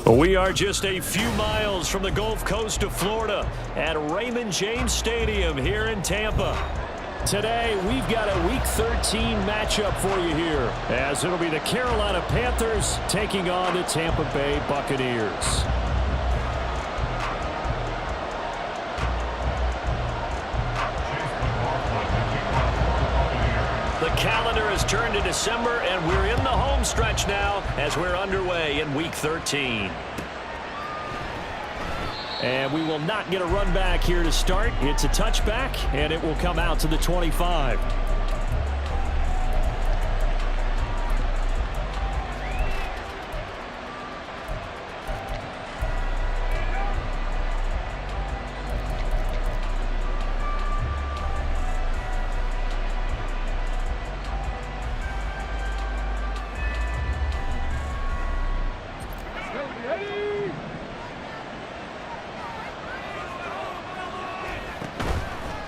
We are just a few miles from the Gulf Coast of Florida at Raymond James Stadium here in Tampa. Today, we've got a Week 13 matchup for you here, as it'll be the Carolina Panthers taking on the Tampa Bay Buccaneers. The calendar has turned to December, and we're in the home stretch now as we're underway in Week 13. And we will not get a run back here to start. It's a touchback, and it will come out to the 25.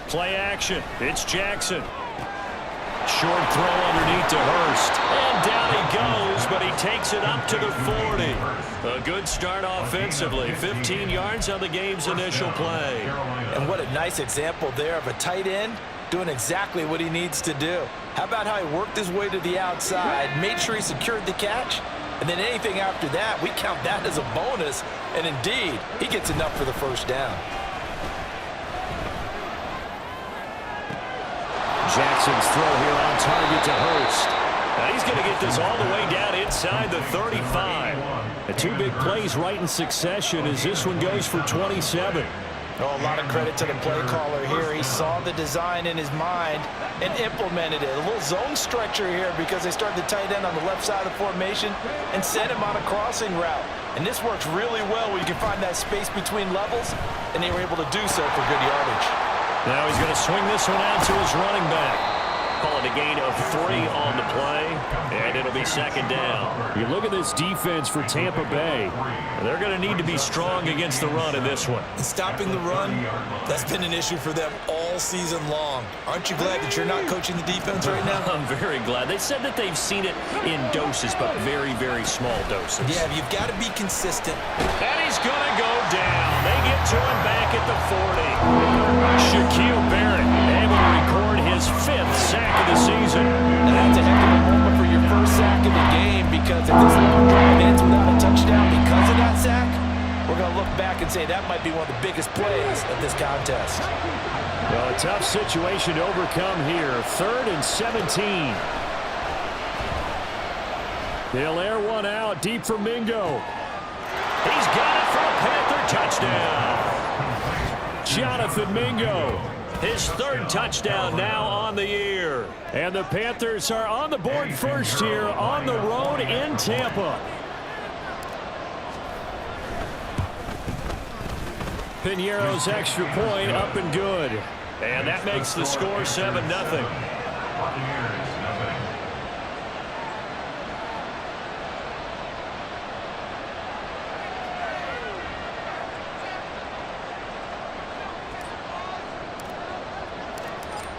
Play action. It's Jackson. Short throw underneath to Hurst. And down he goes, but he takes it up to the 40. A good start offensively. 15 yards on the game's initial play. And what a nice example there of a tight end doing exactly what he needs to do. How about how he worked his way to the outside, made sure he secured the catch, and then anything after that, we count that as a bonus. And indeed, he gets enough for the first down. Jackson's throw here on target to Hurst. Now he's going to get this all the way down inside the 35. The two big plays right in succession as this one goes for 27. Oh, a lot of credit to the play caller here. He saw the design in his mind and implemented it. A little zone stretcher here because they started the tight end on the left side of the formation and sent him on a crossing route. And this works really well when you can find that space between levels, and they were able to do so for good yardage. Now he's going to swing this one out to his running back. Call it a gain of 3 on the play, and it'll be second down. You look at this defense for Tampa Bay. They're going to need to be strong against the run in this one. And stopping the run, that's been an issue for them all season long. Aren't you glad that you're not coaching the defense right now? I'm very glad. They said that they've seen it in doses, but very, very small doses. Yeah, you've got to be consistent. And he's going to go down. They get to him back at the 40. Shaquille Barrett able to record his 5th sack of the season. And that's a heck of a moment for your first sack of the game, because if this long drive ends without a touchdown because of that sack, we're going to look back and say that might be one of the biggest plays of this contest. Well, a tough situation to overcome here. 3rd and 17. They'll air one out deep for Mingo. He's got it for a Panther touchdown. Jonathan Mingo, his 3rd touchdown now on the year. And the Panthers are on the board first here on the road in Tampa. Piñeiro's extra point up and good. And that makes the score 7-0.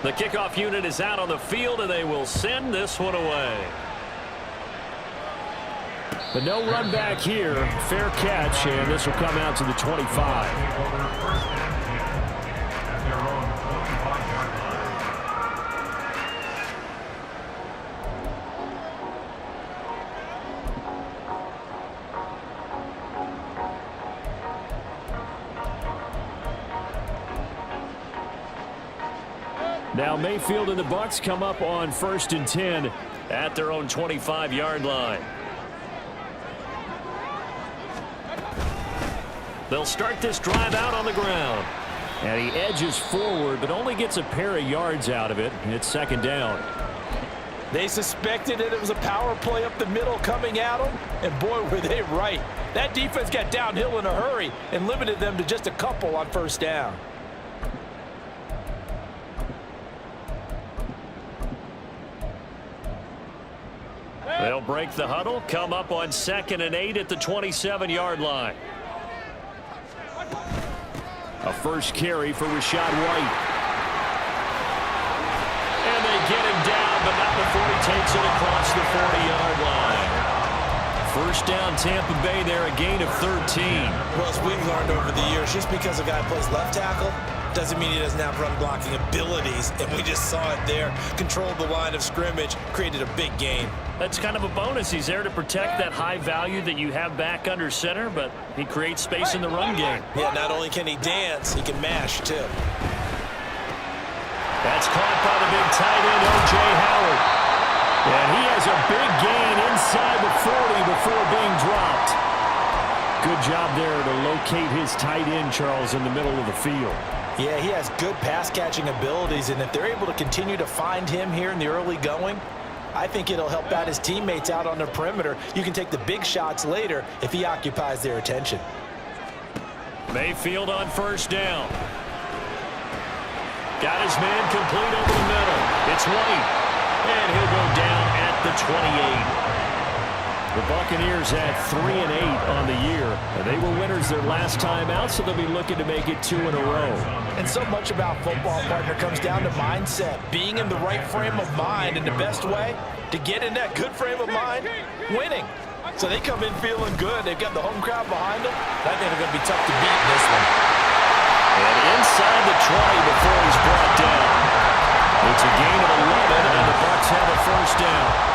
The kickoff unit is out on the field, and they will send this one away. But no run back here. Fair catch, and this will come out to the 25. Now Mayfield and the Bucs come up on 1st and 10 at their own 25-yard line. They'll start this drive out on the ground. And he edges forward, but only gets a pair of yards out of it. It's 2nd down. They suspected that it was a power play up the middle coming at them, and boy, were they right. That defense got downhill in a hurry and limited them to just a couple on 1st down. They'll break the huddle, come up on 2nd and 8 at the 27-yard line. A first carry for Rachaad White. And they get him down, but not before he takes it across the 40-yard line. first down, Tampa Bay there, a gain of 13. Well, as we've learned over the years, just because a guy plays left tackle doesn't mean he doesn't have run blocking abilities, and we just saw it there. Controlled the line of scrimmage, created a big gain. That's kind of a bonus. He's there to protect that high value that you have back under center, but he creates space in the run game. Yeah, not only can he dance, he can mash, too. That's caught by the big tight end, O.J. Howard. And he has a big gain inside the 40 before being dropped. Good job there to locate his tight end, Charles, in the middle of the field. Yeah, he has good pass-catching abilities, and if they're able to continue to find him here in the early going, I think it'll help out his teammates out on the perimeter. You can take the big shots later if he occupies their attention. Mayfield on first down. Got his man complete over the middle. It's White, and he'll go down at the 28. The Buccaneers had 3-8 on the year. They were winners their last time out, so they'll be looking to make it 2 in a row. And so much about football, partner, comes down to mindset. Being in the right frame of mind, and the best way to get in that good frame of mind, winning. So they come in feeling good. They've got the home crowd behind them. I think they're going to be tough to beat in this one. And inside the 20 before he's brought down. It's a gain of 11, and the Bucs have a first down.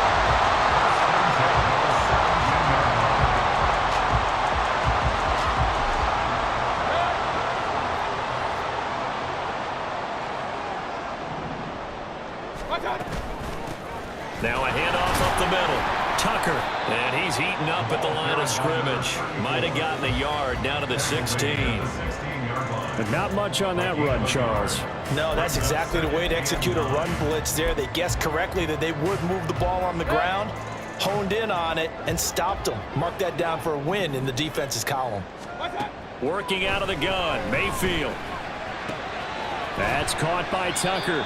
Now a handoff up the middle. Tucker, and he's heating up at the line of scrimmage. Might have gotten a yard down to the 16. But not much on that run, Charles. No, that's exactly the way to execute a run blitz there. They guessed correctly that they would move the ball on the ground, honed in on it, and stopped them. Mark that down for a win in the defense's column. Working out of the gun, Mayfield. That's caught by Tucker.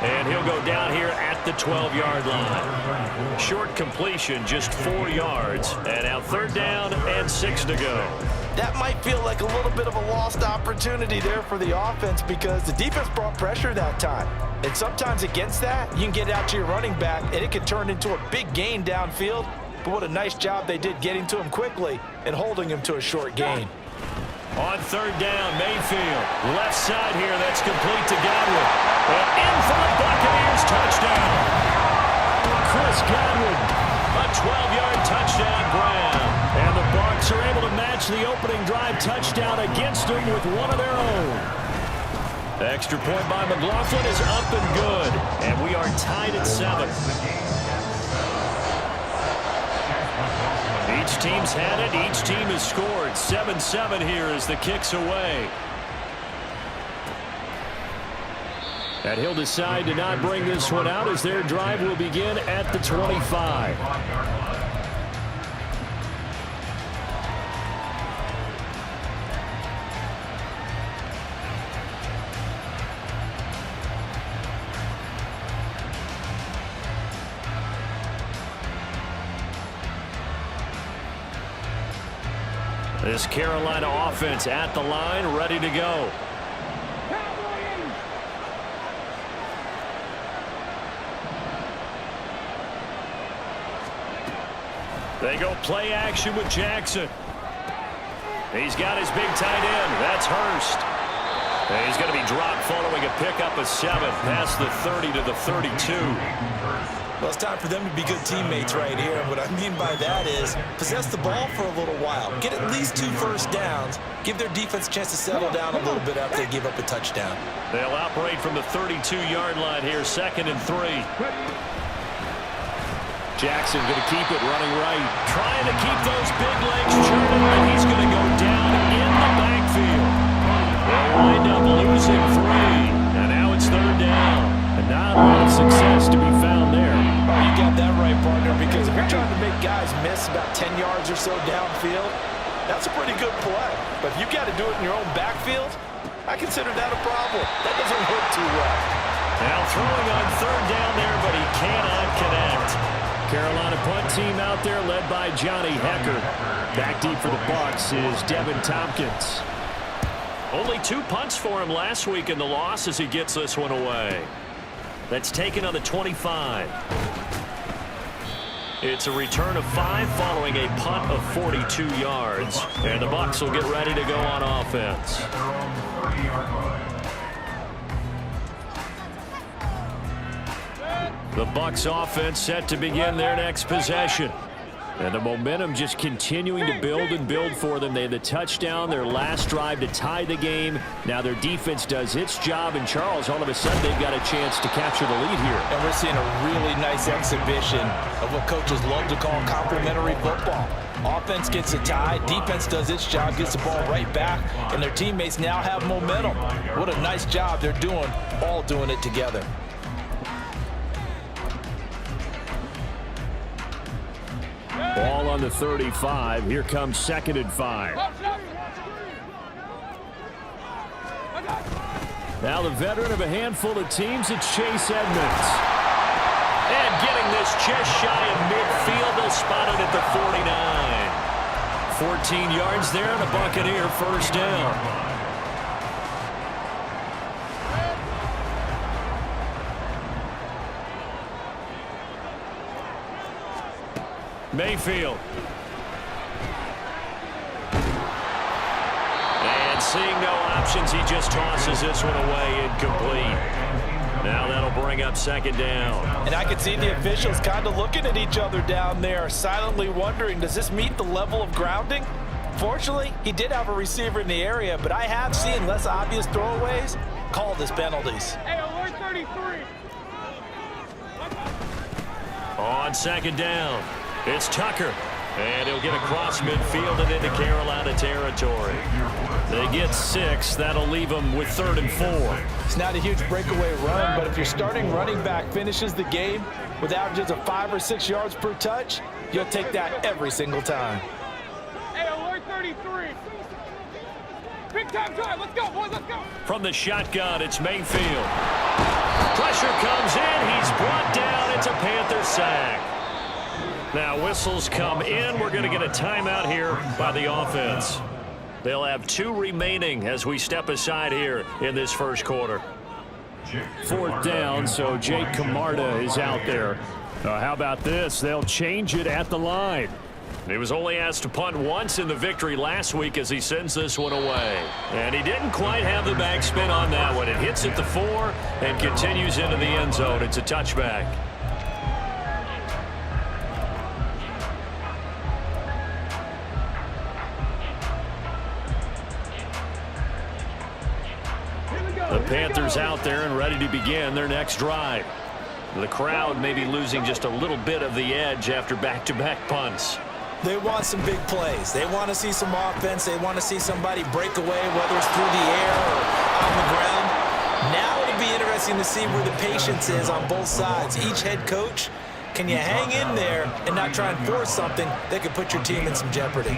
And he'll go down here at the 12-yard line. Short completion, just 4 yards. And now third down and 6 to go. That might feel like a little bit of a lost opportunity there for the offense because the defense brought pressure that time. And sometimes against that, you can get out to your running back, and it can turn into a big gain downfield. But what a nice job they did getting to him quickly and holding him to a short gain. On third down, Mayfield. Left side here, that's complete to Godwin. And in for the Buccaneers, touchdown. Chris Godwin, a 12-yard touchdown grab. And the Bucs are able to match the opening drive touchdown against them with one of their own. Extra point by McLaughlin is up and good. And we are tied at 7. Each team's had it. Each team has scored. 7-7 here as the kick's away. And he'll decide to not bring this one out as their drive will begin at the 25. This Carolina offense at the line, ready to go. They go play action with Jackson. He's got his big tight end. That's Hurst. And he's going to be dropped following a pickup of 7 past the 30 to the 32. Well, it's time for them to be good teammates right here. And what I mean by that is possess the ball for a little while. Get at least 2 first downs. Give their defense a chance to settle down a little bit after they give up a touchdown. They'll operate from the 32-yard line here, 2nd and 3. Jackson going to keep it running right. Trying to keep those big legs churning, and he's going to go down in the backfield. They wind up losing 3. And now it's third down. And not a lot of success to be found there. Oh, you got that right, partner, because if you're trying to make guys miss about 10 yards or so downfield, that's a pretty good play. But if you've got to do it in your own backfield, I consider that a problem. That doesn't work too well. Now throwing on third down there, but he cannot connect. Carolina punt team out there led by Johnny Hecker. Back deep for the Bucs is Devin Tompkins. Only 2 punts for him last week in the loss as he gets this one away. That's taken on the 25. It's a return of 5 following a punt of 42 yards. And the Bucs will get ready to go on offense. The Bucs offense set to begin their next possession. And the momentum just continuing to build and build for them. They had the touchdown, their last drive to tie the game. Now their defense does its job, and Charles, all of a sudden, they've got a chance to capture the lead here. And we're seeing a really nice exhibition of what coaches love to call complementary football. Offense gets a tie, defense does its job, gets the ball right back, and their teammates now have momentum. What a nice job they're doing, all doing it together. Ball on the 35. Here comes 2nd and 5. Now the veteran of a handful of teams, it's Chase Edmonds. And getting this just shy of midfield, they'll spot it at the 49. 14 yards there and a Buccaneer first down. Mayfield. And seeing no options, he just tosses this one away, incomplete. Now that'll bring up 2nd down. And I could see the officials kind of looking at each other down there, silently wondering, does this meet the level of grounding? Fortunately, he did have a receiver in the area, but I have seen less obvious throwaways called as penalties. Hey, alert 33. On 2nd down, it's Tucker. And he'll get across midfield and into Carolina territory. They get 6. That'll leave them with 3rd and 4. It's not a huge breakaway run, but if your starting running back finishes the game with averages of 5 or 6 yards per touch, you'll take that every single time. Hey, alert 33. Big time drive. Let's go, boys. Let's go. From the shotgun, it's Mayfield. Pressure comes in. He's brought down. It's a Panther sack. Now whistles come in. We're going to get a timeout here by the offense. They'll have 2 remaining as we step aside here in this first quarter. 4th down, so Jake Camarda is out there. How about this? They'll change it at the line. He was only asked to punt once in the victory last week as he sends this one away. And he didn't quite have the backspin on that one. It hits at the 4 and continues into the end zone. It's a touchback. The Panthers out there and ready to begin their next drive. The crowd may be losing just a little bit of the edge after back-to-back punts. They want some big plays. They want to see some offense. They want to see somebody break away, whether it's through the air or on the ground. Now it'll be interesting to see where the patience is on both sides. Each head coach, can you hang in there and not try and force something that could put your team in some jeopardy?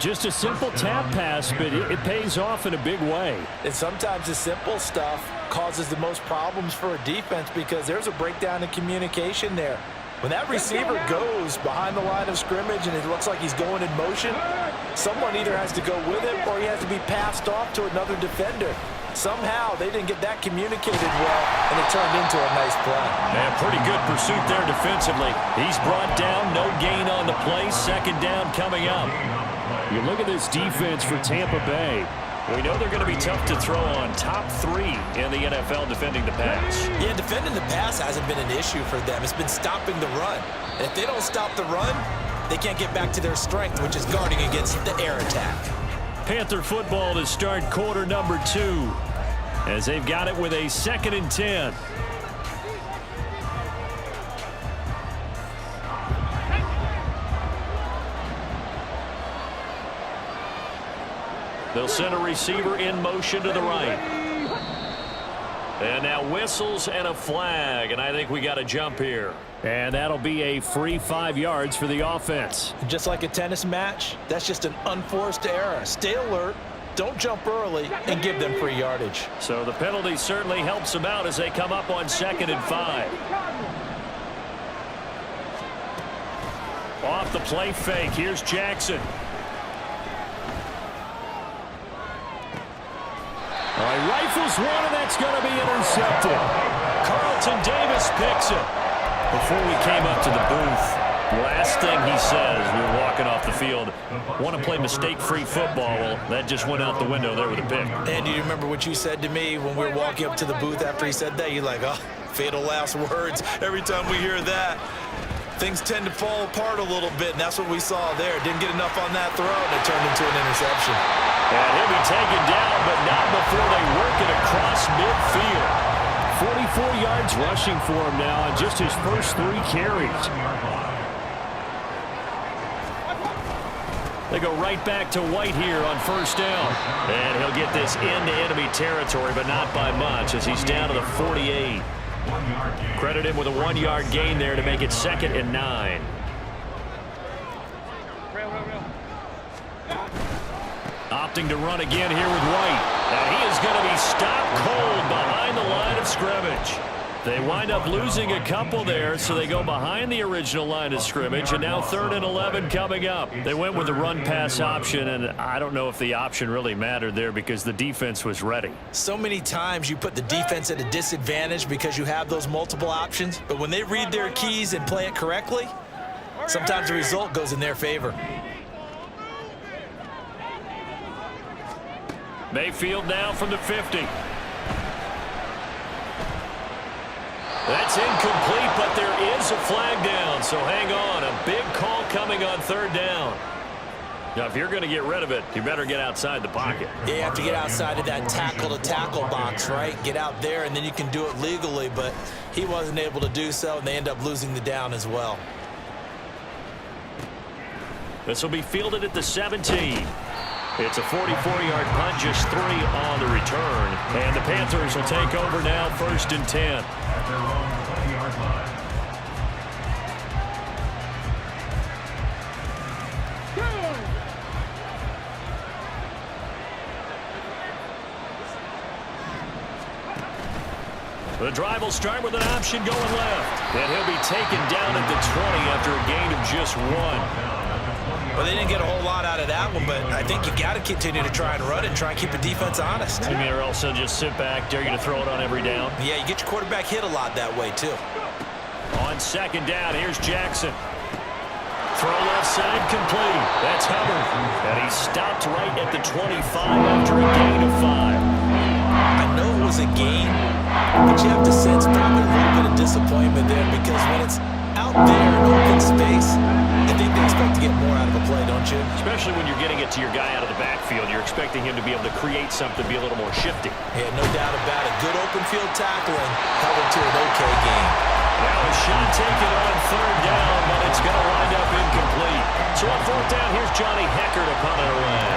Just a simple tap pass, but it pays off in a big way. And sometimes the simple stuff causes the most problems for a defense because there's a breakdown in communication there. When that receiver goes behind the line of scrimmage and it looks like he's going in motion, someone either has to go with him or he has to be passed off to another defender. Somehow they didn't get that communicated well, and it turned into a nice play. And pretty good pursuit there defensively. He's brought down, no gain on the play. 2nd down coming up. You look at this defense for Tampa Bay. We know they're going to be tough to throw on. Top 3 in the NFL defending the pass. Yeah, defending the pass hasn't been an issue for them. It's been stopping the run. And if they don't stop the run, they can't get back to their strength, which is guarding against the air attack. Panther football to start quarter number 2 as they've got it with a 2nd and 10. They'll send a receiver in motion to the right. And now whistles and a flag, and I think we got a jump here. And that'll be a free 5 yards for the offense. Just like a tennis match, that's just an unforced error. Stay alert, don't jump early, and give them free yardage. So the penalty certainly helps them out as they come up on 2nd and 5. Off the play fake, here's Jackson. All right, rifles one, and that's going to be intercepted. Carlton Davis picks it. Before we came up to the booth, last thing he says, we were walking off the field, want to play mistake-free football. Well, that just went out the window there with a pick. And do you remember what you said to me when we were walking up to the booth after he said that? You're like, oh, fatal last words. Every time we hear that, things tend to fall apart a little bit, and that's what we saw there. Didn't get enough on that throw, and it turned into an interception. And he'll be taken down, but not before they work it across midfield. 44 yards rushing for him now on just his first 3 carries. They go right back to White here on first down. And he'll get this into enemy territory, but not by much as he's down to the 48. Credit him with a 1-yard gain there to make it 2nd and 9. Opting to run again here with White. And he is going to be stopped cold behind the line of scrimmage. They wind up losing a couple there, so they go behind the original line of scrimmage, and now 3rd and 11 coming up. They went with the run-pass option, and I don't know if the option really mattered there because the defense was ready. So many times you put the defense at a disadvantage because you have those multiple options, but when they read their keys and play it correctly, sometimes the result goes in their favor. Mayfield now from the 50. That's incomplete, but there is a flag down, so hang on. A big call coming on 3rd down. Now, if you're going to get rid of it, you better get outside the pocket. Yeah, you have to get outside of that tackle-to-tackle box, right? Get out there, and then you can do it legally, but he wasn't able to do so, and they end up losing the down as well. This will be fielded at the 17. It's a 44-yard punt, just 3 on the return. And the Panthers will take over now, 1st and 10. The drive will start with an option going left. And he'll be taken down at the 20 after a gain of just 1. Well, they didn't get a whole lot out of that one, but I think you got to continue to try and run it and try and keep the defense honest. You mean, or else they'll just sit back, dare you to throw it on every down? Yeah, you get your quarterback hit a lot that way, too. On 2nd down, here's Jackson. Throw left side complete. That's Hubbard. And he stopped right at the 25 after a gain of 5. I know it was a gain, but you have to sense probably a little bit of disappointment there because when it's out there in open space, I think they expect to get more out of a play, don't you? Especially when you're getting it to your guy out of the backfield. You're expecting him to be able to create something, be a little more shifty. Yeah, no doubt about it. Good open field tackling held it to an okay game. Now a shot taken on 3rd down, but it's going to wind up incomplete. So on 4th down, here's Johnny Hecker to punt it away.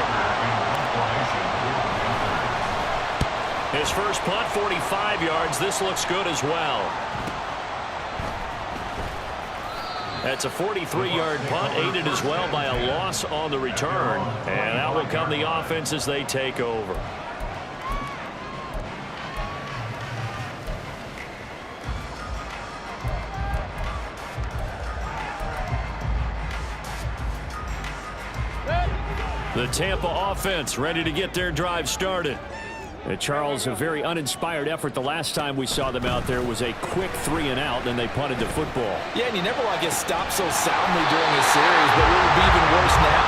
His first punt, 45 yards. This looks good as well. That's a 43-yard punt, aided as well by a loss on the return. And out will come the offense as they take over. The Tampa offense ready to get their drive started. Charles, a very uninspired effort. The last time we saw them out there was a quick 3 and out, then they punted the football. Yeah, and you never want to get stopped so soundly during a series, but what would be even worse now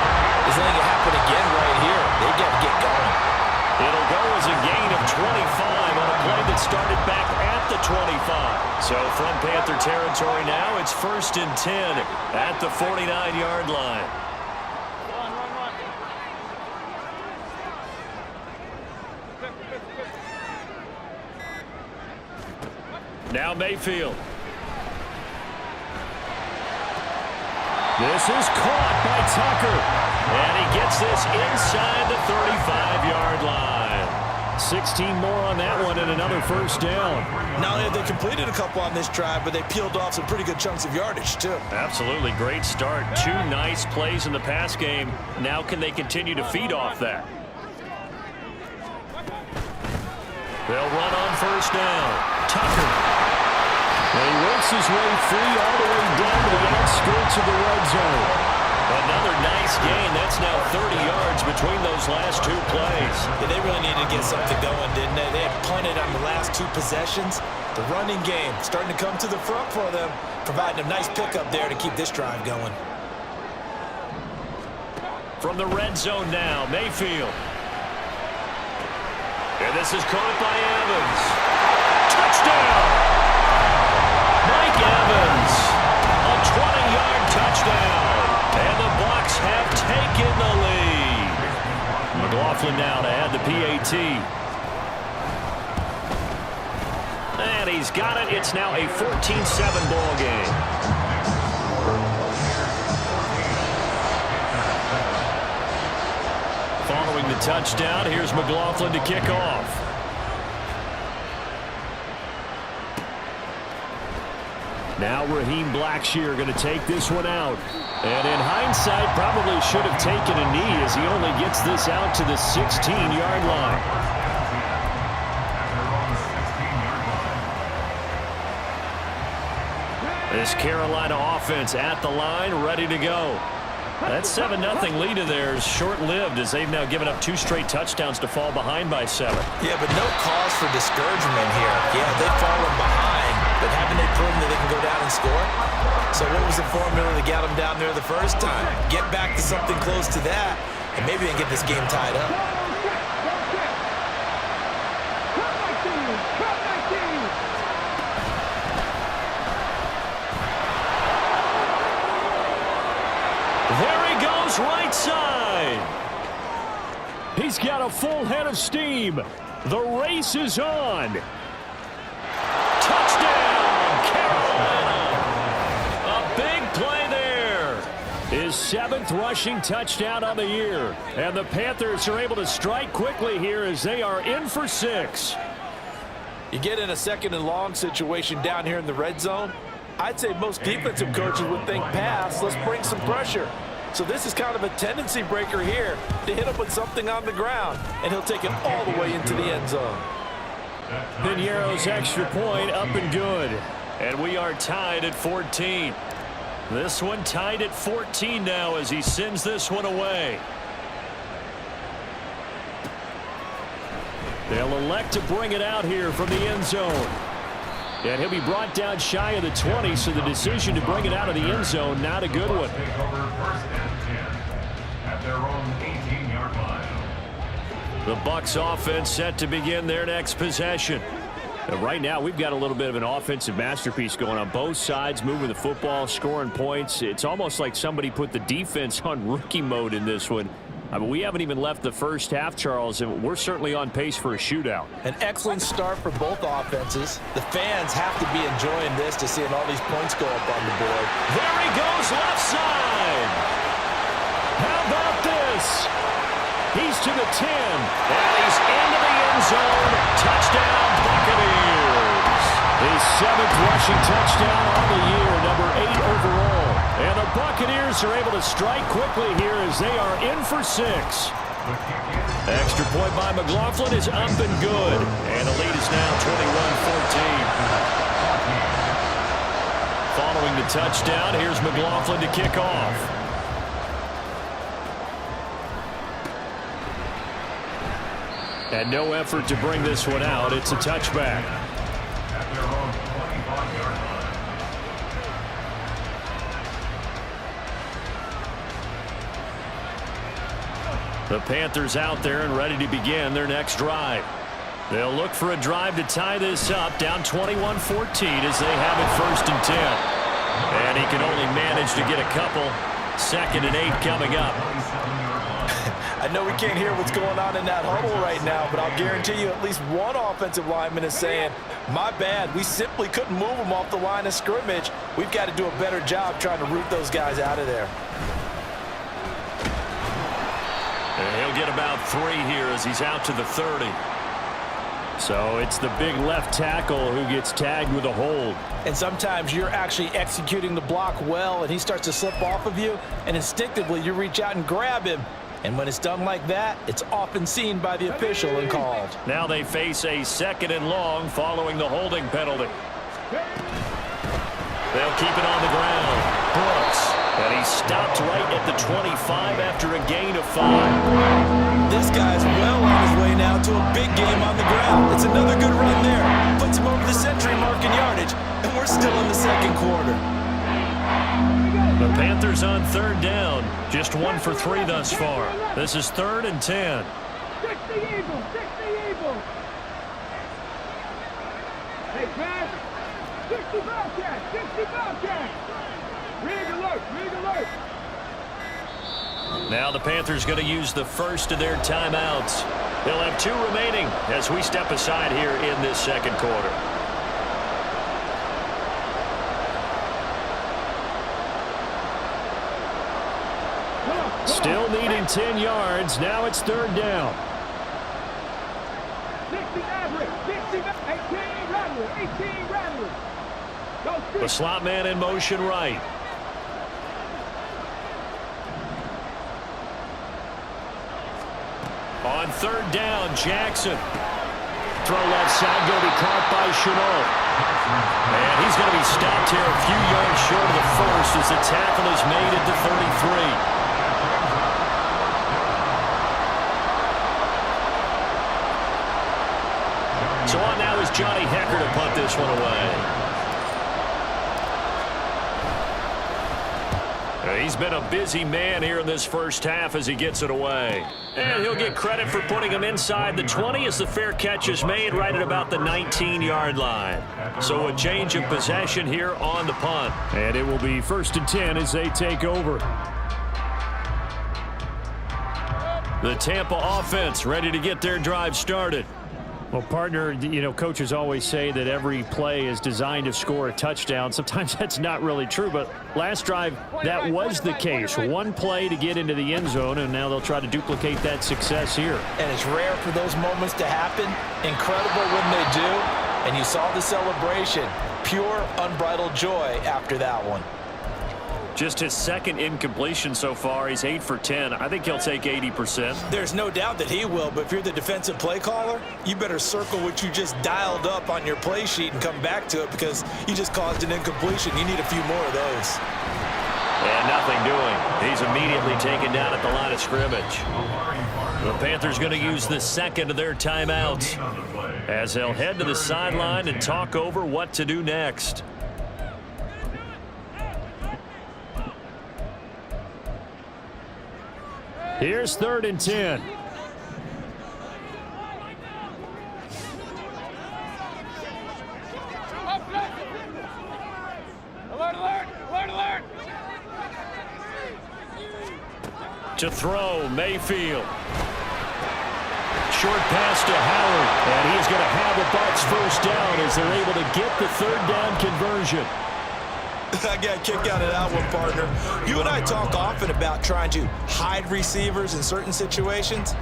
is letting it happen again right here. They've got to get going. It'll go as a gain of 25 on a play that started back at the 25. So from Panther territory now, it's 1st and 10 at the 49-yard line. Now Mayfield. This is caught by Tucker. And he gets this inside the 35-yard line. 16 more on that one and another 1st down. Not only have they completed a couple on this drive, but they peeled off some pretty good chunks of yardage, too. Absolutely. Great start. 2 nice plays in the pass game. Now can they continue to feed off that? They'll run on 1st down. Tucker. And he works his way free all the way down to the outskirts of the red zone. Another nice gain. That's now 30 yards between those last two plays. Yeah, they really needed to get something going, didn't they? They had punted on the last two possessions. The running game starting to come to the front for them, providing a nice pickup there to keep this drive going. From the red zone now, Mayfield. And this is caught by Evans. Touchdown! Mike Evans. A 20-yard touchdown. And the Bucs have taken the lead. McLaughlin now to add the PAT. And he's got it. It's now a 14-7 ball game. Following the touchdown, here's McLaughlin to kick off. Now Raheem Blackshear going to take this one out. And in hindsight, probably should have taken a knee as he only gets this out to the 16-yard line. This Carolina offense at the line, ready to go. That 7-0 lead of theirs short-lived as they've now given up 2 straight touchdowns to fall behind by 7. Yeah, but no cause for discouragement here. Yeah, they've fallen behind, but haven't they proven that they can go down and score? So what was the formula that got them down there the first time? Get back to something close to that, and maybe they can get this game tied up. There he goes, right side. He's got a full head of steam. The race is on. Touchdown, Carolina. A big play there. His 7th rushing touchdown of the year. And the Panthers are able to strike quickly here as they are in for 6. You get in a 2nd and long situation down here in the red zone. I'd say most defensive coaches would think pass, let's bring some pressure. So this is kind of a tendency breaker here to hit him with something on the ground, and he'll take it all the way into the end zone. Piniero's extra point up and good. And we are tied at 14. This one tied at 14 now as he sends this one away. They'll elect to bring it out here from the end zone. And he'll be brought down shy of the 20, so the decision to bring it out of the end zone, not a good one. The Bucs offense set to begin their next possession. Right now, we've got a little bit of an offensive masterpiece going on both sides, moving the football, scoring points. It's almost like somebody put the defense on rookie mode in this one. I mean, we haven't even left the first half, Charles, and we're certainly on pace for a shootout. An excellent start for both offenses. The fans have to be enjoying this to seeing all these points go up on the board. There he goes, left side. How about this? He's to the 10, and he's into the end zone. Touchdown, Buccaneers. His 7th rushing touchdown on the year, number 8 overall. And the Buccaneers are able to strike quickly here as they are in for 6. Extra point by McLaughlin is up and good. And the lead is now 21-14. Following the touchdown, here's McLaughlin to kick off. And no effort to bring this one out. It's a touchback. The Panthers out there and ready to begin their next drive. They'll look for a drive to tie this up, down 21-14 as they have it 1st and 10. And he can only manage to get a couple. 2nd and 8 coming up. I know we can't hear what's going on in that huddle right now, but I'll guarantee you at least one offensive lineman is saying, my bad, we simply couldn't move them off the line of scrimmage. We've got to do a better job trying to root those guys out of there. And he'll get about 3 here as he's out to the 30. So it's the big left tackle who gets tagged with a hold. And sometimes you're actually executing the block well, and he starts to slip off of you, and instinctively you reach out and grab him. And when it's done like that, it's often seen by the official and called. Now they face a 2nd and long following the holding penalty. They'll keep it on the ground. Brooks. And he stopped right at the 25 after a gain of 5. This guy's well on his way now to a big game on the ground. It's another good run there. Puts him over the century mark in yardage, and we're still in the second quarter. The Panthers on third down. Just 1 for 3 thus far. This is 3rd and 10. 60 Eagles, 60 Eagles. Hey, pass. 60 Bobcats, 60 Bobcats. Rig alert, rig alert. Now the Panthers going to use the first of their timeouts. They'll have 2 remaining as we step aside here in this second quarter. Still needing 10 yards. Now it's 3rd down. 60 average, 60, 18 Rattler, 18 Rattler. The slot man in motion right. On 3rd down, Jackson. Throw left side, going to be caught by Chenault. And he's going to be stopped here a few yards short of the first as the tackle is made at the 33. So on now is Johnny Hecker to punt this one away. He's been a busy man here in this first half as he gets it away. And he'll get credit for putting him inside the 20 as the fair catch is made right at about the 19-yard line. So a change of possession here on the punt. And it will be 1st and 10 as they take over. The Tampa offense ready to get their drive started. Well, partner, you know, coaches always say that every play is designed to score a touchdown. Sometimes that's not really true, but last drive, that was the case. 1 play to get into the end zone, and now they'll try to duplicate that success here. And it's rare for those moments to happen. Incredible when they do. And you saw the celebration. Pure, unbridled joy after that one. Just his 2nd incompletion so far. He's 8 for 10. I think he'll take 80%. There's no doubt that he will, but if you're the defensive play caller, you better circle what you just dialed up on your play sheet and come back to it because you just caused an incompletion. You need a few more of those. And nothing doing. He's immediately taken down at the line of scrimmage. The Panthers going to use the 2nd of their timeouts as they'll head to the sideline and talk over what to do next. Here's 3rd and 10. Alert, alert, alert, alert. To throw, Mayfield. Short pass to Howard, and he's going to have the Bucs first down as they're able to get the 3rd down conversion. I got a kick out of that one, partner. You and I talk often about trying to hide receivers in certain situations,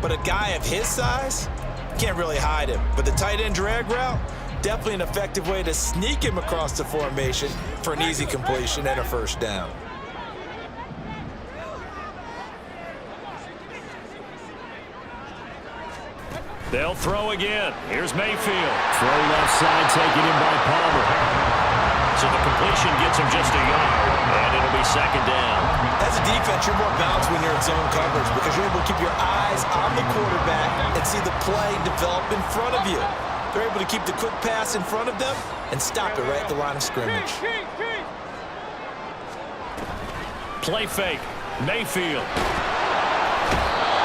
but a guy of his size can't really hide him. But the tight end drag route, definitely an effective way to sneak him across the formation for an easy completion and a 1st down. They'll throw again. Here's Mayfield. Throw left side, taken in by Palmer. So the completion gets him just a yard, and it'll be 2nd down. As a defense, you're more balanced when you're in zone coverage because you're able to keep your eyes on the quarterback and see the play develop in front of you. They're able to keep the quick pass in front of them and stop it right at the line of scrimmage. Play fake. Mayfield.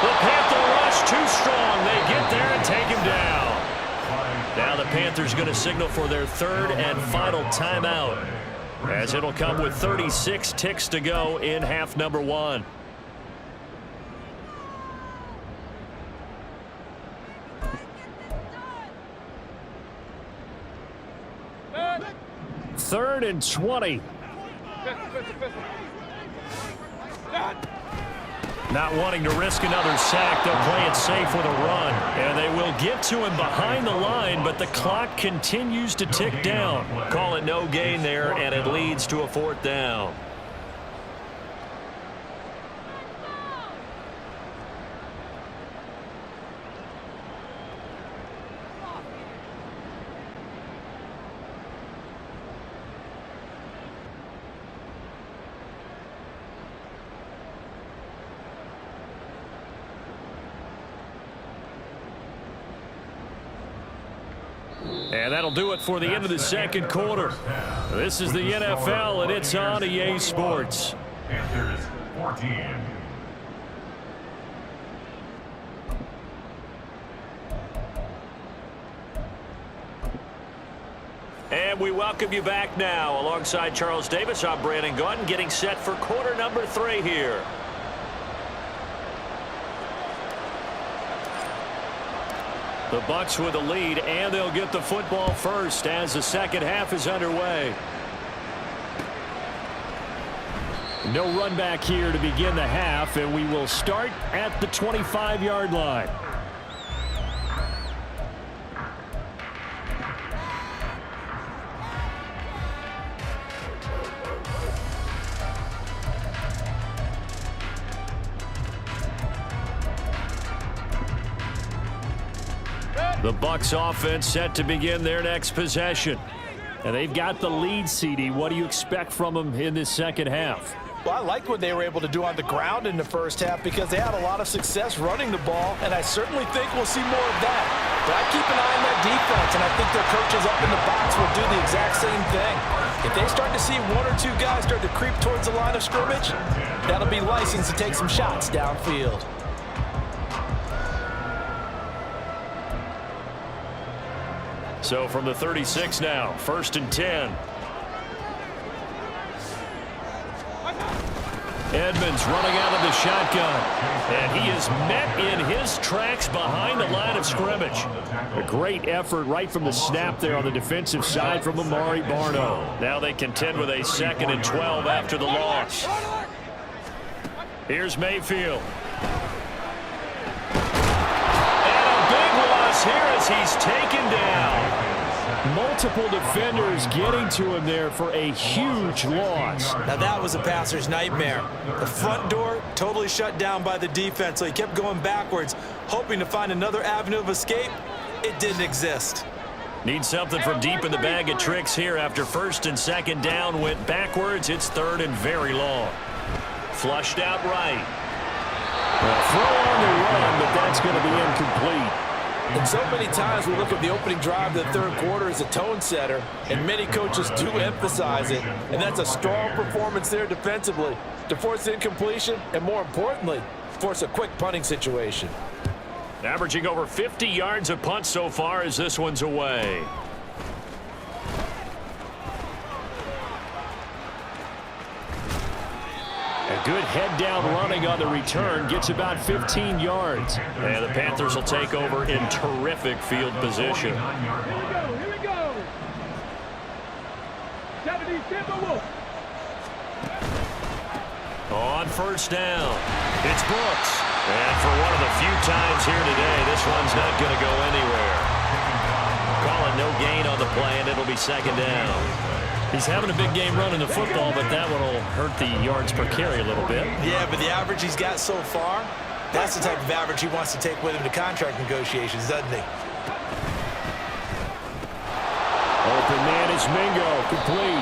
The Panther rush too strong. They get there and take him down. Now the Panthers going to signal for their 3rd and final timeout as it'll come with 36 ticks to go in half number 1. Third and 20. Not wanting to risk another sack, they'll play it safe with a run. And they will get to him behind the line, but the clock continues to tick down. Call it no gain there, and it leads to a 4th down. And that'll do it for the end of the second quarter. This is the NFL, and it's on EA Sports. Panthers 14. And we welcome you back now. Alongside Charles Davis, I'm Brandon Gunn, getting set for quarter number 3 here. The Bucs with the lead, and they'll get the football first as the second half is underway. No run back here to begin the half, and we will start at the 25-yard line. The Bucs offense set to begin their next possession. And they've got the lead, CD. What do you expect from them in this second half? Well, I liked what they were able to do on the ground in the first half because they had a lot of success running the ball, and I certainly think we'll see more of that. But I keep an eye on that defense, and I think their coaches up in the box will do the exact same thing. If they start to see 1 or 2 guys start to creep towards the line of scrimmage, that'll be license to take some shots downfield. So from the 36 now, 1st and 10. Edmonds running out of the shotgun. And he is met in his tracks behind the line of scrimmage. A great effort right from the snap there on the defensive side from Amari Barno. Now they contend with a 2nd and 12 after the loss. Here's Mayfield. Here as he's taken down. Multiple defenders getting to him there for a huge loss. Now that was a passer's nightmare. The front door totally shut down by the defense, so he kept going backwards, hoping to find another avenue of escape. It didn't exist. Need something from deep in the bag of tricks here after 1st and 2nd down went backwards. It's 3rd and very long. Flushed out right. Throw on the run, but that's going to be incomplete. And so many times we look at the opening drive of the third quarter as a tone setter, and many coaches do emphasize it, and that's a strong performance there defensively to force incompletion and, more importantly, force a quick punting situation. Averaging over 50 yards a punt so far as this one's away. A good head-down running on the return. Gets about 15 yards. And the Panthers will take over in terrific field position. Here we go. 70 Timberwolves. On 1st down, it's Brooks. And for one of the few times here today, this one's not going to go anywhere. Calling no gain on the play, and it'll be 2nd down. He's having a big game running the football, but that one will hurt the yards per carry a little bit. Yeah, but the average he's got so far, that's the type of average he wants to take with him to contract negotiations, doesn't he? Open man is Mingo, complete.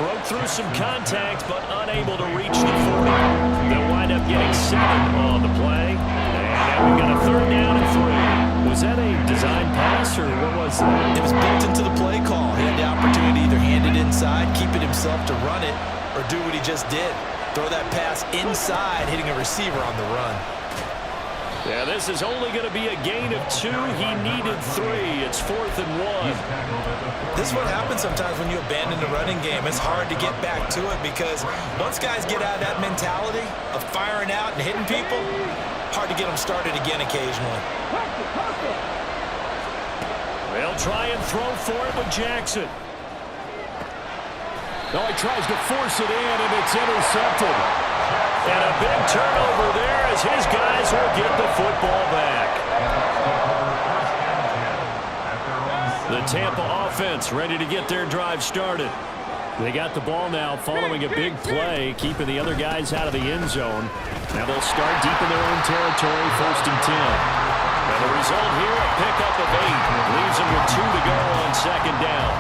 Broke through some contact, but unable to reach the 40. They'll wind up getting 7 on the play. And now we've got a 3rd down and 3. Was that a design pass, or what was that? It was built into the play call. He had the opportunity to either hand it inside, keep it himself to run it, or do what he just did. Throw that pass inside, hitting a receiver on the run. Yeah, this is only going to be a gain of 2. He needed 3. It's 4th and 1. This is what happens sometimes when you abandon the running game. It's hard to get back to it because once guys get out of that mentality of firing out and hitting people, hard to get them started again occasionally. They'll try and throw for it with Jackson. No, he tries to force it in, and it's intercepted. And a big turnover there as his guys will get the football back. The Tampa offense ready to get their drive started. They got the ball now following a big play, keeping the other guys out of the end zone. Now they'll start deep in their own territory, 1st and 10. And the result here, a pickup of 8. Leaves them with 2 to go on 2nd down.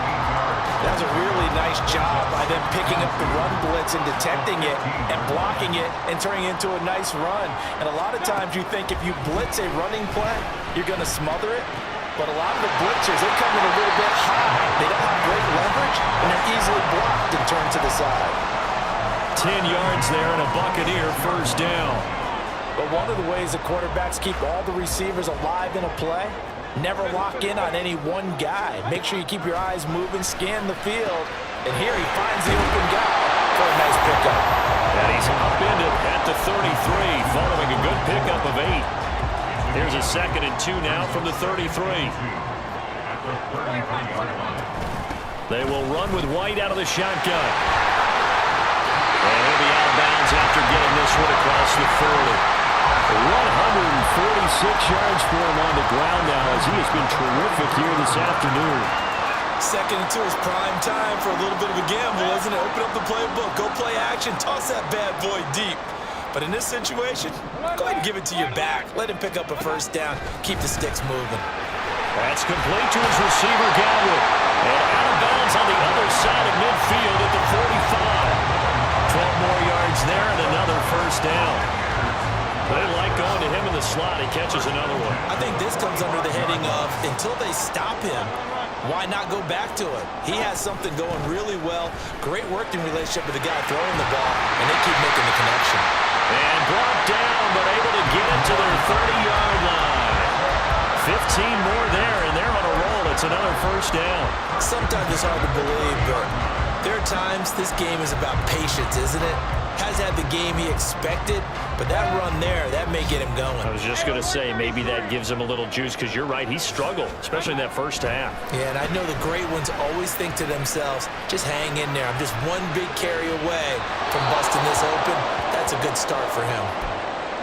That was a really nice job by them picking up the run blitz and detecting it and blocking it and turning it into a nice run. And a lot of times you think if you blitz a running play, you're going to smother it. but a lot of the blitzers, they come in a little bit high. They don't have great leverage, and they're easily blocked and turned to the side. 10 yards there and a Buccaneer first down. But one of the ways the quarterbacks keep all the receivers alive in a play, never lock in on any one guy. Make sure you keep your eyes moving, scan the field, and here he finds the open guy for a nice pickup. And he's upended at the 33, following a good pickup of 8. Here's a 2nd and 2 now from the 33. They will run with White out of the shotgun. And he'll be out of bounds after getting this one across the 40. 146 yards for him on the ground now, as he has been terrific here this afternoon. 2nd and 2 is prime time for a little bit of a gamble, isn't it? Open up the playbook, go play action, toss that bad boy deep. But in this situation, go ahead and give it to your back. Let him pick up a first down. Keep the sticks moving. That's complete to his receiver, Godwin. And out of bounds on the other side of midfield at the 45. 12 more yards there and another first down. They like going to him in the slot. He catches another one. I think this comes under the heading of, until they stop him, why not go back to it? He has something going really well. Great working relationship with the guy throwing the ball, and they keep making the connection. And brought down, but able to get it to their 30-yard line. 15 more there, and they're on a roll. It's another first down. Sometimes it's hard to believe, but there are times this game is about patience, isn't it? Has had the game he expected, but that run there, that may get him going. I was just going to say, maybe that gives him a little juice, because you're right, he struggled, especially in that first half. Yeah, and I know the great ones always think to themselves, just hang in there. I'm just one big carry away from busting this open. That's a good start for him.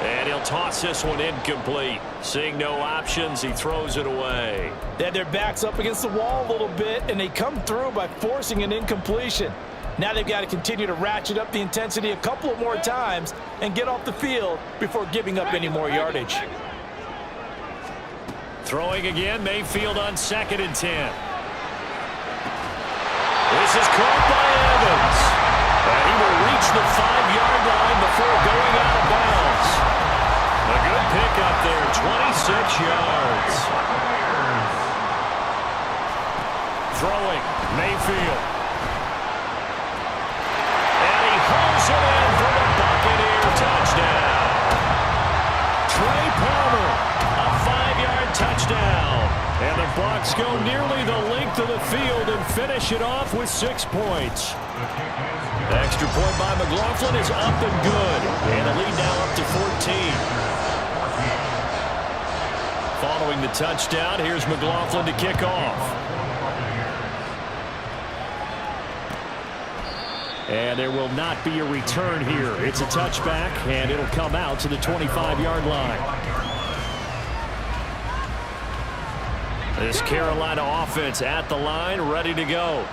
And he'll toss this one incomplete. Seeing no options, he throws it away. They had their backs up against the wall a little bit, and they come through by forcing an incompletion. Now they've got to continue to ratchet up the intensity a couple of more times and get off the field before giving up any more yardage. Throwing again, Mayfield on 2nd and 10. This is caught by Evans. And he will reach the 5-yard line before going out of bounds. A good pickup there, 26 yards. Throwing, Mayfield. It in for the Buccaneer touchdown. Trey Palmer, a 5-yard touchdown. And the Bucs go nearly the length of the field and finish it off with 6 points. The extra point by McLaughlin is up and good. And the lead now up to 14. Following the touchdown, here's McLaughlin to kick off. And there will not be a return here. It's a touchback, and it'll come out to the 25-yard line. This Carolina offense at the line, ready to go.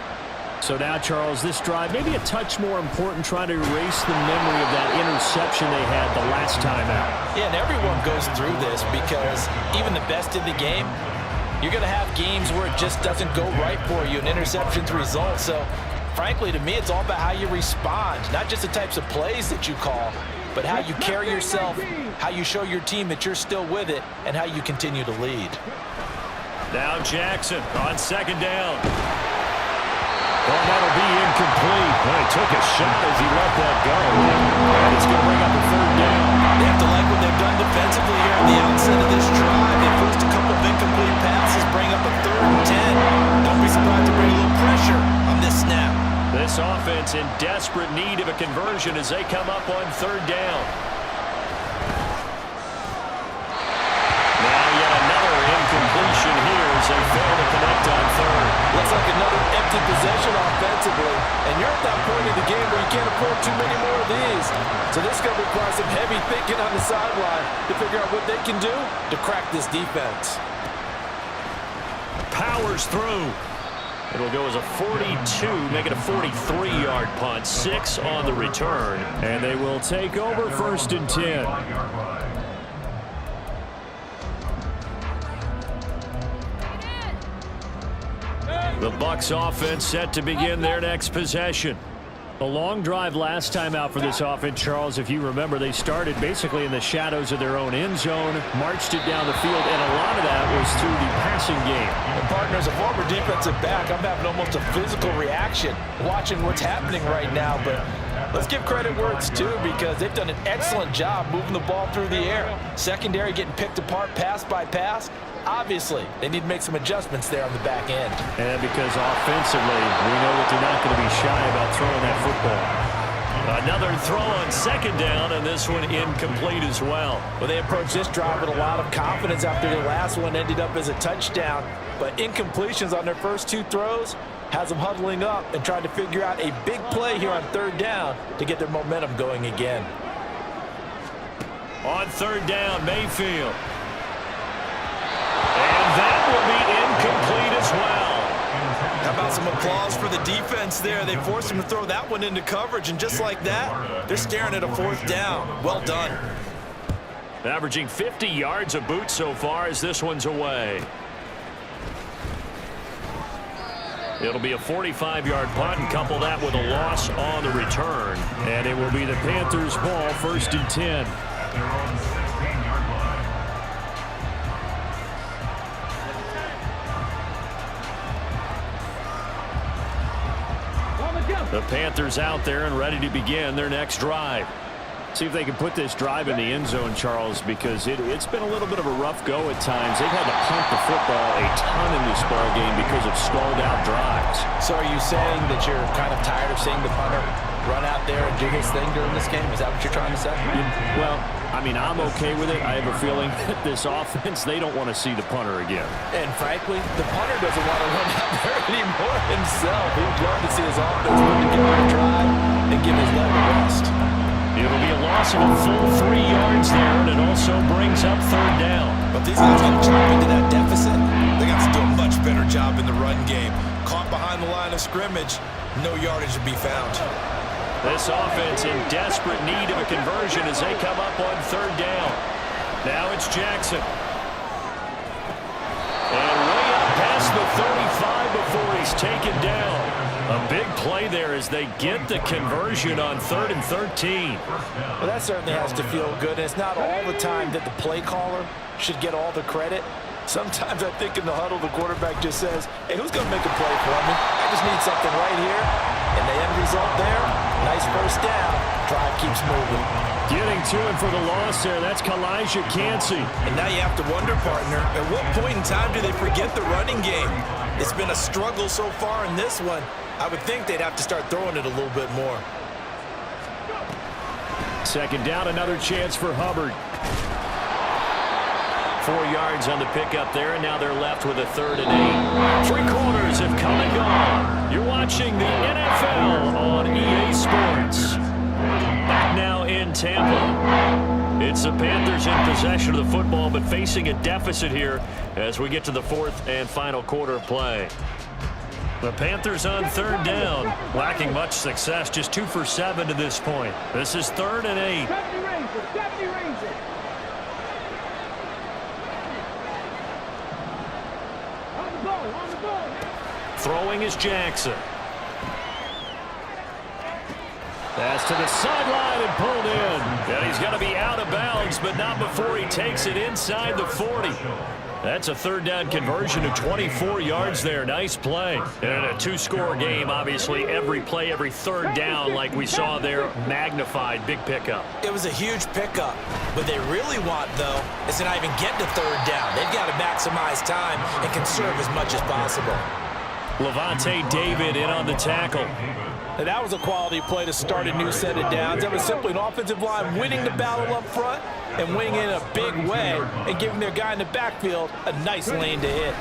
So now, Charles, this drive maybe a touch more important, trying to erase the memory of that interception they had the last time out. Yeah, and everyone goes through this because even the best in the game, you're going to have games where it just doesn't go right for you, and interceptions result. So frankly, to me, it's all about how you respond, not just the types of plays that you call, but how you carry yourself, how you show your team that you're still with it, and how you continue to lead. Now Jackson on 2nd down. Well, that'll be incomplete. Well, he took a shot as he let that go. And it's going to bring up a 3rd down. They have to like what they've done defensively here at the outset of this drive. They forced a couple of incomplete passes, bring up a 3rd and 10. Don't be surprised to bring a little pressure on this snap. This offense in desperate need of a conversion as they come up on 3rd down. Now yet another incompletion here as they fail to connect on 3rd. Looks like another empty possession offensively. And you're at that point in the game where you can't afford too many more of these. So this is going to require some heavy thinking on the sideline to figure out what they can do to crack this defense. Powers through. It'll go as a 42, make it a 43-yard punt. 6 on the return. And they will take over 1st and 10. The Bucs offense set to begin their next possession. A long drive last time out for this offense, Charles. If you remember, they started basically in the shadows of their own end zone, marched it down the field, and a lot of that was through the passing game. And partners, a former defensive back, I'm having almost a physical reaction watching what's happening right now. But let's give credit where it's due, because they've done an excellent job moving the ball through the air. Secondary getting picked apart pass by pass. Obviously, they need to make some adjustments there on the back end. And because offensively, we know that they're not going to be shy about throwing that football. Another throw on second down, and this one incomplete as well. Well, they approached this drive with a lot of confidence after the last one ended up as a touchdown. But incompletions on their first two throws has them huddling up and trying to figure out a big play here on third down to get their momentum going again. On third down, Mayfield. And that will be incomplete as well. How about some applause for the defense there? They forced him to throw that one into coverage, and just like that, they're staring at a fourth down. Well done. Averaging 50 yards a boot so far as this one's away. It'll be a 45-yard punt, and couple that with a loss on the return. And it will be the Panthers' ball, 1st and 10. They're on the 16-yard line. The Panthers out there and ready to begin their next drive. See if they can put this drive in the end zone, Charles, because it's been a little bit of a rough go at times. They've had to punt the football a ton in this ball game because of stalled-out drives. So are you saying that you're kind of tired of seeing the punter run out there and do his thing during this game? Is that what you're trying to say? Well, I mean, I'm okay with it. I have a feeling that this offense, they don't want to see the punter again. And frankly, the punter doesn't want to run out there anymore himself. He'd love to see his offense put together a drive and give his leg a rest. It'll be a loss of a full 3 yards there, and it also brings up third down. But these guys got to chop into that deficit. They got to do a much better job in the run game. Caught behind the line of scrimmage, no yardage to be found. This offense in desperate need of a conversion as they come up on third down. Now it's Jackson. And way up past the 35 before he's taken down. A big play there as they get the conversion on 3rd and 13. Well, that certainly has to feel good. And it's not all the time that the play caller should get all the credit. Sometimes I think in the huddle, the quarterback just says, hey, who's going to make a play for me? I just need something right here. And the end result there, nice first down. Drive keeps moving. Getting to him for the loss there. That's Kalijah Cansey. And now you have to wonder, partner, at what point in time do they forget the running game? It's been a struggle so far in this one. I would think they'd have to start throwing it a little bit more. Second down, another chance for Hubbard. 4 yards on the pickup there, and now they're left with a 3rd and 8. 3 quarters have come and gone. You're watching the NFL on EA Sports. Back now in Tampa. It's the Panthers in possession of the football, but facing a deficit here as we get to the 4th and final quarter of play. The Panthers on third down, lacking much success, just 2 for 7 to this point. This is 3rd and 8. 70 Rangers. On the ball. Throwing is Jackson. That's to the sideline and pulled in. And he's going to be out of bounds, but not before he takes it inside the 40. That's a 3rd down conversion of 24 yards there. Nice play. And a 2-score game, obviously. Every play, every 3rd down, like we saw there, magnified. Big pickup. It was a huge pickup. What they really want, though, is to not even get to 3rd down. They've got to maximize time and conserve as much as possible. Levante David in on the tackle. And that was a quality play to start a new set of downs. That was simply an offensive line winning the battle up front and winning in a big way and giving their guy in the backfield a nice lane to hit.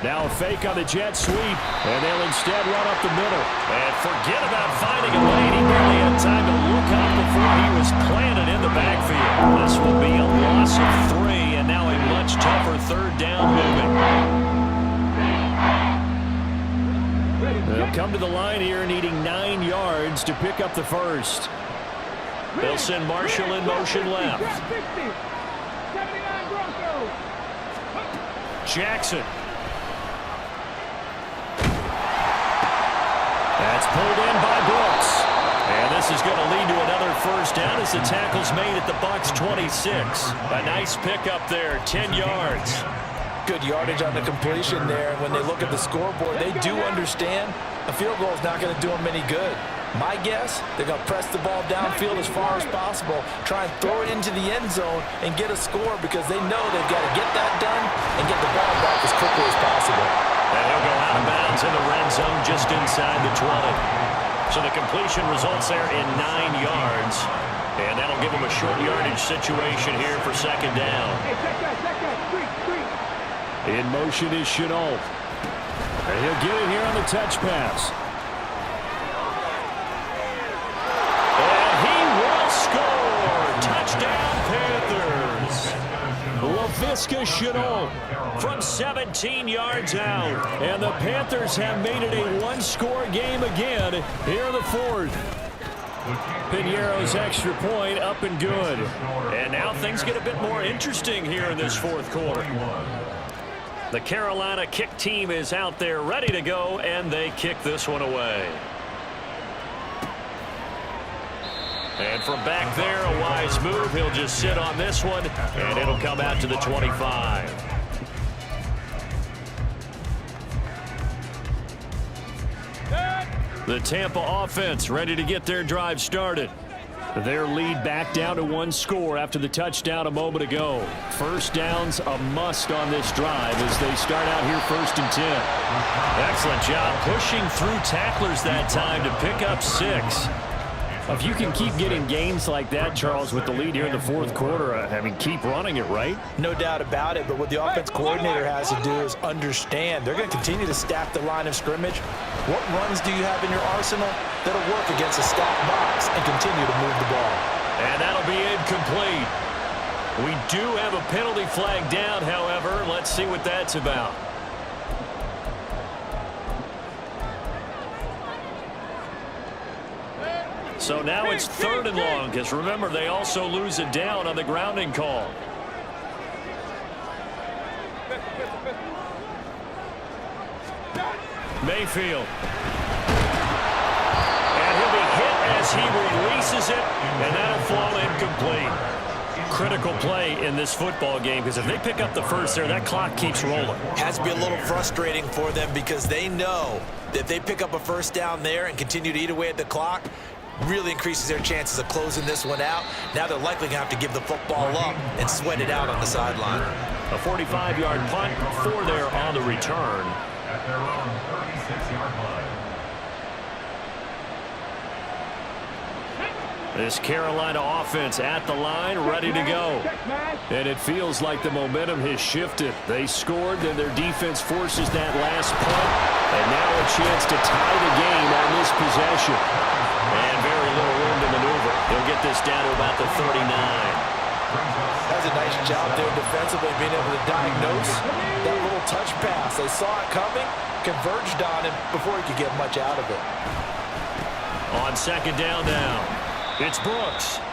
Now a fake on the jet sweep, and they'll instead run up the middle. And forget about finding a lane. He barely had time to look up before he was planted in the backfield. This will be a loss of 3, and now a much tougher 3rd down movement. They'll come to the line here needing 9 yards to pick up the first. They'll send Marshall in motion left. Jackson. That's pulled in by Brooks. This is going to lead to another first down as the tackle's made at the Bucs 26. A nice pickup there, 10 yards. Good yardage on the completion there. When they look at the scoreboard, they do understand a field goal is not going to do them any good. My guess, they're going to press the ball downfield as far as possible, try and throw it into the end zone and get a score because they know they've got to get that done and get the ball back as quickly as possible. And he'll go out of bounds in the red zone just inside the 20. So the completion results there in 9 yards. And that'll give him a short yardage situation here for second down. In motion is Chenault. And he'll get it here on the touch pass. And he will score! Touchdown, Panthers! Laviska Chenault from 17 yards out. And the Panthers have made it a one-score game again here in the fourth. Piñeiro's extra point up and good. And now things get a bit more interesting here in this fourth quarter. The Carolina kick team is out there ready to go, and they kick this one away. And from back there, a wise move. He'll just sit on this one, and it'll come out to the 25. The Tampa offense ready to get their drive started. Their lead back down to one score after the touchdown a moment ago. First down's a must on this drive as they start out here 1st and 10. Excellent job pushing through tacklers that time to pick up 6. If you can keep getting gains like that, Charles, with the lead here in the fourth quarter, I mean, keep running it, right? No doubt about it, but what the offense coordinator has to do is understand they're going to continue to stack the line of scrimmage. What runs do you have in your arsenal that'll work against a stacked box and continue to move the ball? And that'll be incomplete. We do have a penalty flag down, however. Let's see what that's about. So now it's 3rd and long, because remember, they also lose it down on the grounding call. Mayfield. And he'll be hit as he releases it, and that'll fall incomplete. Critical play in this football game, because if they pick up the first there, that clock keeps rolling. Has to be a little frustrating for them because they know that if they pick up a first down there and continue to eat away at the clock, really increases their chances of closing this one out. Now they're likely going to have to give the football up and sweat it out on the sideline. A 45-yard punt, 4 there on the return. At their own 36-yard line. This Carolina offense at the line, ready to go. And it feels like the momentum has shifted. They scored, then their defense forces that last punt. And now a chance to tie the game on this possession. And very little room to maneuver. He'll get this down to about the 39. That's a nice job there defensively, being able to diagnose that little touch pass. They saw it coming, converged on him before he could get much out of it. On second down now, it's Brooks.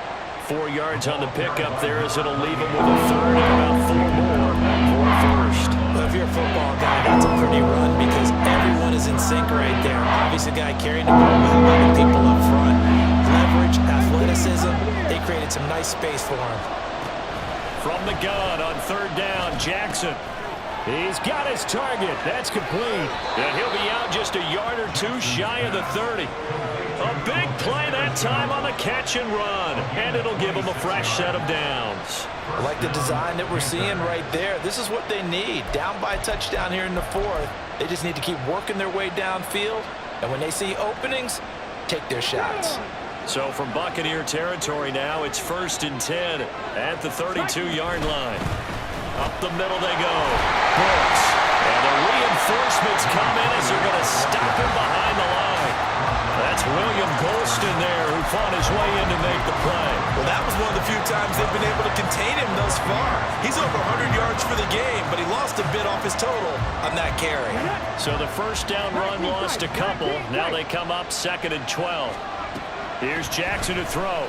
4 yards on the pickup there as it'll leave him with a third and about 4 more for first. Well, if you're a football guy, that's a pretty run because everyone is in sync right there. Obviously, the guy carrying the ball, how about the people up front? Leverage, athleticism, they created some nice space for him. From the gun on third down, Jackson. He's got his target. That's complete. And he'll be out just a yard or 2 shy of the 30. A big play that time on the catch and run. And it'll give them a fresh set of downs. I like the design that we're seeing right there. This is what they need. Down by a touchdown here in the fourth. They just need to keep working their way downfield. And when they see openings, take their shots. So from Buccaneer territory now, it's 1st and 10 at the 32-yard line. Up the middle they go. Brooks. And the reinforcements come in as they're going to stop him behind the line. That's William Golston there who fought his way in to make the play. Well, that was one of the few times they've been able to contain him thus far. He's over 100 yards for the game, but he lost a bit off his total on that carry. So the first down run lost a couple. Now they come up 2nd and 12. Here's Jackson to throw.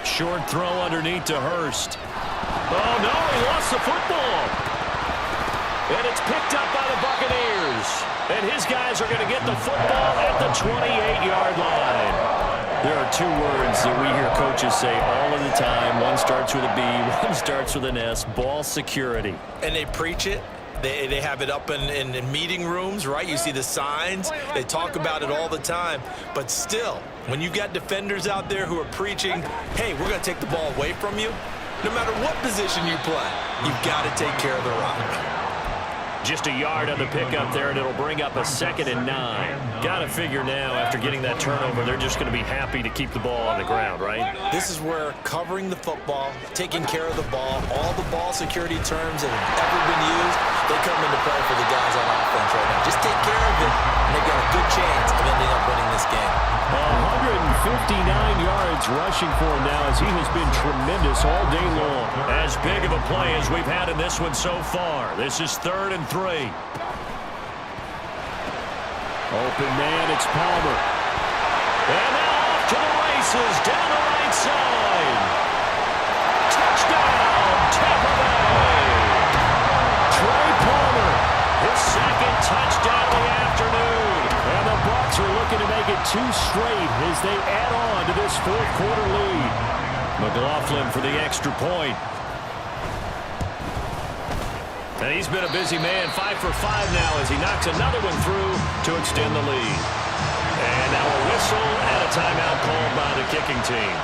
Short throw underneath to Hurst. Oh, no, he lost the football. And it's picked up by the Buccaneers. And his guys are going to get the football at the 28-yard line. There are two words that we hear coaches say all of the time. One starts with a B, one starts with an S, ball security. And they preach it. They have it up in meeting rooms, right? You see the signs. They talk about it all the time. But still, when you got defenders out there who are preaching, hey, we're going to take the ball away from you, no matter what position you play, you've got to take care of the rock. Just a yard on the pickup there, and it'll bring up a 2nd and 9. Got to figure now, after getting that turnover, they're just going to be happy to keep the ball on the ground, right? This is where covering the football, taking care of the ball, all the ball security terms that have ever been used, they come into play for the guys on offense right now. Just take care of it, and they've got a good chance of ending up winning this game. 159 yards rushing for him now as he has been tremendous all day long. As big of a play as we've had in this one so far. This is 3rd and 3. Open man, it's Palmer. And now off to the races, down the right side. Touchdown, Tampa Bay. Trey Palmer. His 2nd touchdown of the afternoon. And the Bucs are looking to make it 2 straight as they add on to this 4th quarter lead. McLaughlin for the extra point. And he's been a busy man, 5 for 5 now as he knocks another one through to extend the lead. And now a whistle and a timeout called by the kicking team.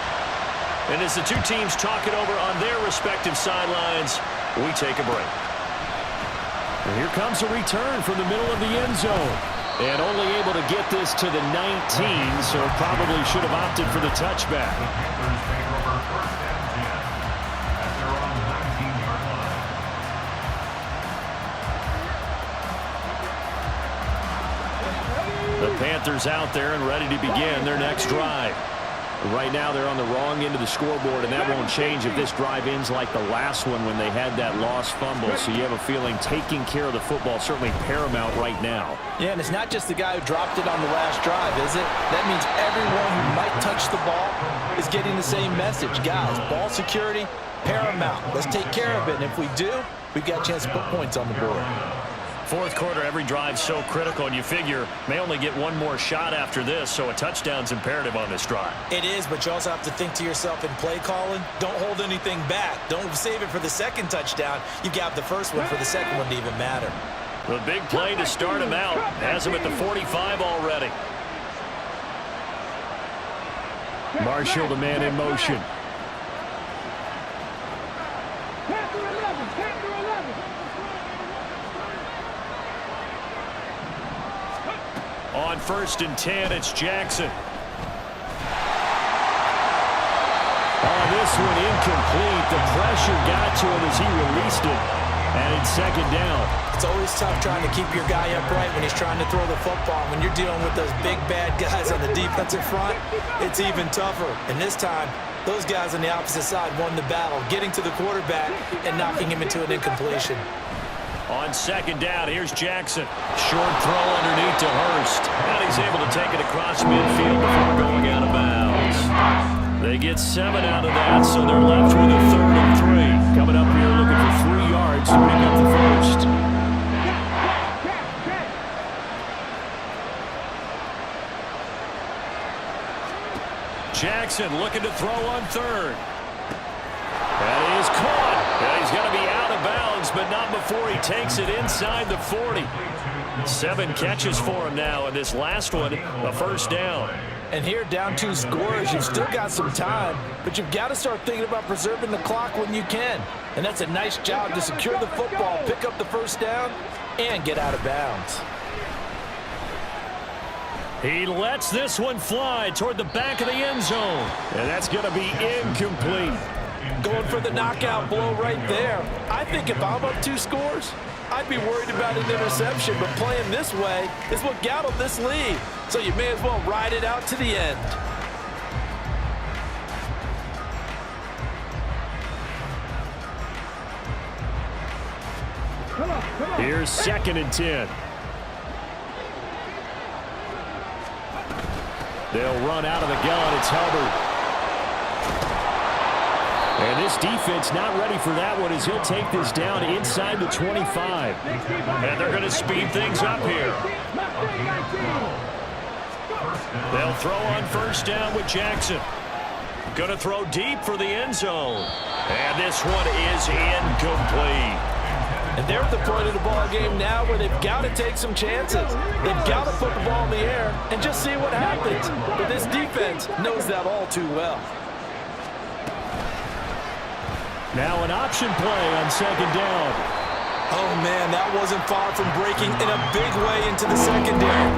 And as the two teams talk it over on their respective sidelines, we take a break. And here comes a return from the middle of the end zone. And only able to get this to the 19, so probably should have opted for the touchback. Panthers take over 1st and 10 at their own 19-yard line. The Panthers out there and ready to begin their next drive. Right now they're on the wrong end of the scoreboard, and that won't change if this drive ends like the last one when they had that lost fumble. So you have a feeling taking care of the football certainly paramount right now. Yeah, and it's not just the guy who dropped it on the last drive, is it? That means everyone who might touch the ball is getting the same message. Guys, ball security, paramount. Let's take care of it, and if we do, we've got a chance to put points on the board. 4th quarter, every drive so critical, and you figure may only get one more shot after this, so a touchdown's imperative on this drive. It is, but you also have to think to yourself in play calling, don't hold anything back. Don't save it for the 2nd touchdown. You've got the first one for the 2nd one to even matter. The big play to start him out has him at the 45 already. Marshall, the man in motion. Panther 11, Panther 11. On 1st and 10, it's Jackson. Oh, this one incomplete. The pressure got to him as he released it. And it's 2nd down. It's always tough trying to keep your guy upright when he's trying to throw the football. When you're dealing with those big, bad guys on the defensive front, it's even tougher. And this time, those guys on the opposite side won the battle, getting to the quarterback and knocking him into an incompletion. On 2nd down, here's Jackson. Short throw underneath to Hurst. And he's able to take it across midfield before going out of bounds. They get 7 out of that, so they're left with a 3rd and 3. Coming up here looking for 3 yards to pick up the first. Jackson looking to throw on 3rd. That is caught. And he's going to be out of bounds, but not before he takes it inside the 40. 7 catches for him now, and this last one, a 1st down. And here, down 2 scores, you've still got some time, but you've got to start thinking about preserving the clock when you can. And that's a nice job to secure the football, pick up the 1st down, and get out of bounds. He lets this one fly toward the back of the end zone. And that's going to be incomplete. Going for the knockout blow right there. I think if I'm up 2 scores, I'd be worried about an interception, but playing this way is what got him this lead. So you may as well ride it out to the end. Here's 2nd and 10. They'll run out of the gun. It's Hubbard. And this defense not ready for that one as he'll take this down inside the 25. And they're going to speed things up here. 1st They'll throw on first down with Jackson. Going to throw deep for the end zone. And this one is incomplete. And they're at the point of the ball game now where they've got to take some chances. They've got to put the ball in the air and just see what happens. But this defense knows that all too well. Now an option play on second down. Oh, man, that wasn't far from breaking in a big way into the secondary.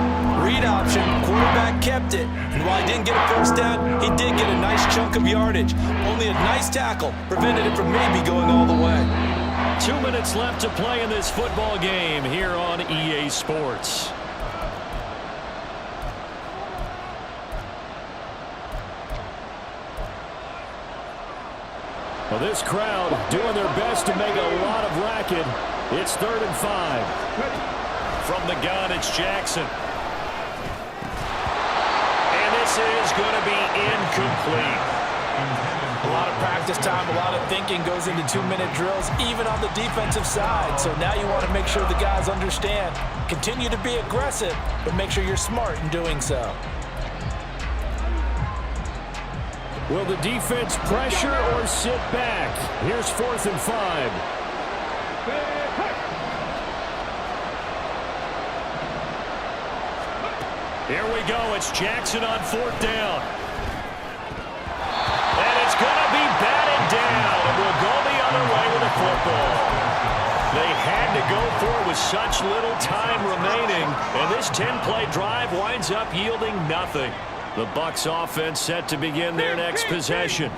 Read option, quarterback kept it. And while he didn't get a first down, he did get a nice chunk of yardage. Only a nice tackle prevented it from maybe going all the way. 2 minutes left to play in this football game here on EA Sports. Well, this crowd doing their best to make a lot of racket. It's 3rd and 5. From the gun, it's Jackson. And this is going to be incomplete. A lot of practice time, a lot of thinking goes into 2-minute drills, even on the defensive side. So now you want to make sure the guys understand. Continue to be aggressive, but make sure you're smart in doing so. Will the defense pressure or sit back? Here's 4th and 5. Here we go. It's Jackson on 4th down. And it's going to be batted down. And we'll go the other way with the football. They had to go for it with such little time remaining. And this 10-play drive winds up yielding nothing. The Bucs offense set to begin their next possession.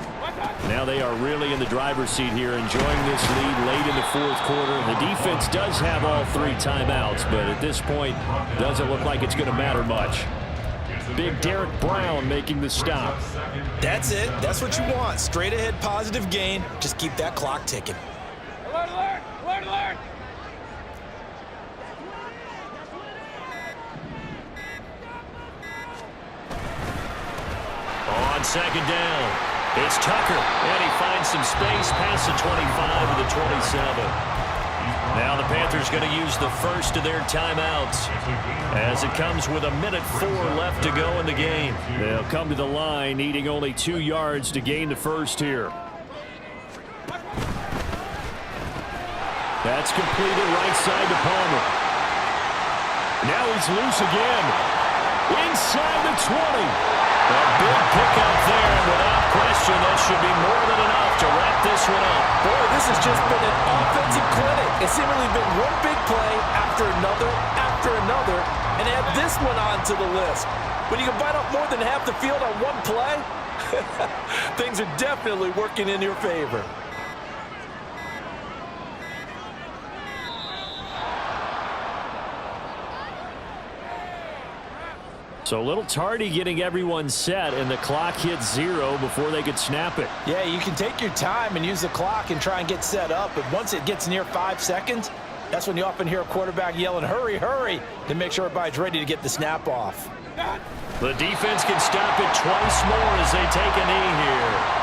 Now they are really in the driver's seat here, enjoying this lead late in the 4th quarter. The defense does have all 3 timeouts, but at this point, doesn't look like it's going to matter much. Big Derek Brown making the stop. That's it. That's what you want. Straight ahead positive gain. Just keep that clock ticking. Alert, alert! Alert, alert! On second down, it's Tucker, and he finds some space past the 25 to the 27. Now the Panthers going to use the first of their timeouts as it comes with 1:04 left to go in the game. They'll come to the line, needing only 2 yards to gain the first here. That's completed right side to Palmer. Now he's loose again. Inside the 20. A big pickup there, and without question, that should be more than enough to wrap this one up. Boy, this has just been an offensive clinic. It's seemingly been one big play after another, and add this one onto the list. When you can bite off more than half the field on one play, things are definitely working in your favor. So a little tardy getting everyone set, and the clock hits 0 before they could snap it. Yeah, you can take your time and use the clock and try and get set up, but once it gets near 5 seconds, that's when you often hear a quarterback yelling, hurry, hurry, to make sure everybody's ready to get the snap off. The defense can stop it twice more as they take a knee here.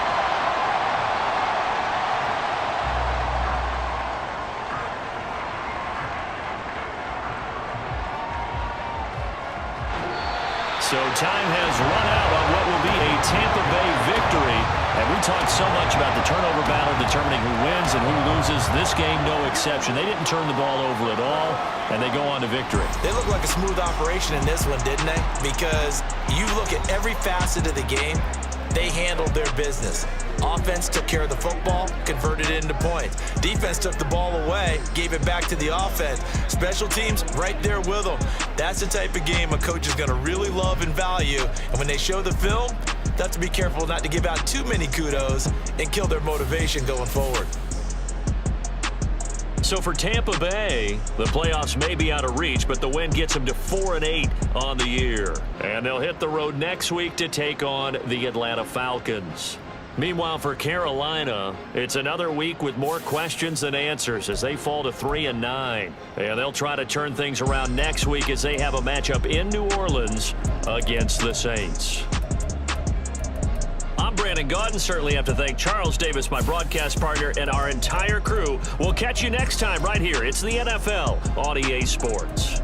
So time has run out on what will be a Tampa Bay victory. And we talked so much about the turnover battle determining who wins and who loses. This game, no exception. They didn't turn the ball over at all, and they go on to victory. They look like a smooth operation in this one, didn't they? Because you look at every facet of the game, they handled their business. Offense took care of the football, converted it into points. Defense took the ball away, gave it back to the offense. Special teams right there with them. That's the type of game a coach is going to really love and value. And when they show the film, they have to be careful not to give out too many kudos and kill their motivation going forward. So for Tampa Bay, the playoffs may be out of reach, but the win gets them to 4-8 on the year. And they'll hit the road next week to take on the Atlanta Falcons. Meanwhile, for Carolina, it's another week with more questions than answers as they fall to 3-9. And they'll try to turn things around next week as they have a matchup in New Orleans against the Saints. I'm Brandon Gaudin. Certainly have to thank Charles Davis, my broadcast partner, and our entire crew. We'll catch you next time right here. It's the NFL on EA Sports.